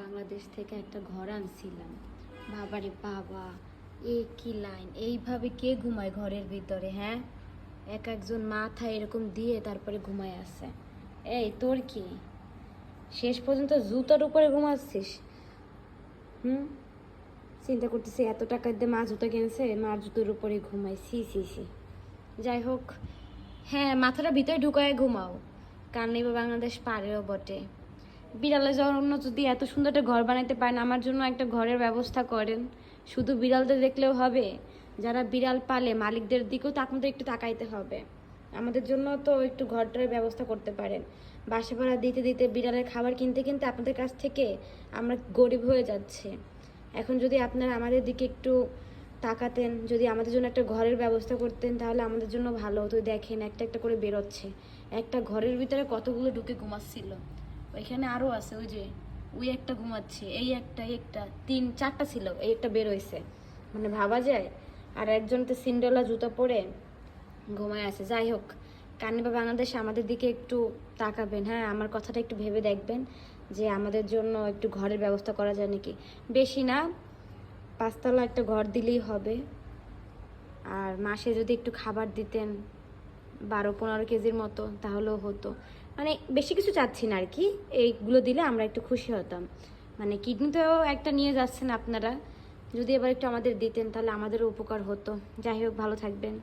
বাংলাদেশ থেকে একটা ঘর আনছিলাম। বাবারে বাবা, এ কি লাইন! এইভাবে কে ঘুমায় ঘরের ভিতরে? হ্যাঁ, এক একজন মাথা এরকম দিয়ে তারপরে ঘুমায় আছে। এই তোর কি শেষ পর্যন্ত জুতার উপরে ঘুমাচ্ছিস? চিন্তা করতেছি এত টাকা দিয়ে মা জুতো কিনছে, মার জুতোর উপরে ঘুমাই। সি সি সি। যাই হোক, হ্যাঁ মাথাটা ভিতরে ঢুকায় ঘুমাও, কারণ এবার বাংলাদেশ পারেও বটে। বিড়ালের জন্য যদি এত সুন্দর একটা ঘর বানাইতে পারেন, আমার জন্য একটা ঘরের ব্যবস্থা করেন। শুধু বিড়ালদের দেখলেও হবে, যারা বিড়াল পালে মালিকদের দিকেও তো আপনাদের একটু তাকাইতে হবে। আমাদের জন্য তো একটু ঘরটার ব্যবস্থা করতে পারেন। বাসা ভাড়া দিতে দিতে, বিড়ালের খাবার কিনতে কিনতে আপনাদের কাছ থেকে আমরা গরিব হয়ে যাচ্ছে। এখন যদি আপনারা আমাদের দিকে একটু তাকাতেন, যদি আমাদের জন্য একটা ঘরের ব্যবস্থা করতেন, তাহলে আমাদের জন্য ভালো হতো। দেখেন একটা একটা করে বেরোচ্ছে, একটা ঘরের ভিতরে কতগুলো ঢুকে ঘুমাচ্ছিল। ওইখানে আরও আছে, ওই যে ওই একটা ঘুমাচ্ছে, এই একটা তিন চারটা ছিল, এই একটা বের হয়েছে, মানে ভাবা যায়। আর একজন তো সিন্ডেলা জুতো পরে ঘুমায় আছে। যাই হোক, কানিবা বাংলাদেশে আমাদের দিকে একটু তাকাবেন। হ্যাঁ, আমার কথাটা একটু ভেবে দেখবেন যে আমাদের জন্য একটু ঘরের ব্যবস্থা করা যায় নাকি। বেশি না, 5 তলা একটা ঘর দিলেই হবে। আর মাসে যদি একটু খাবার দিতেন 12-15 কেজির মতো, তাহলেও হতো। মানে বেশি কিছু চাচ্ছি না আর কি, এইগুলো দিলে আমরা একটু খুশি হতাম। মানে কিডনিতেও একটা নিয়ে যাচ্ছেন আপনারা, যদি এবার একটু আমাদের দিতেন তাহলে আমাদেরও উপকার হতো। যাই হোক, ভালো থাকবেন।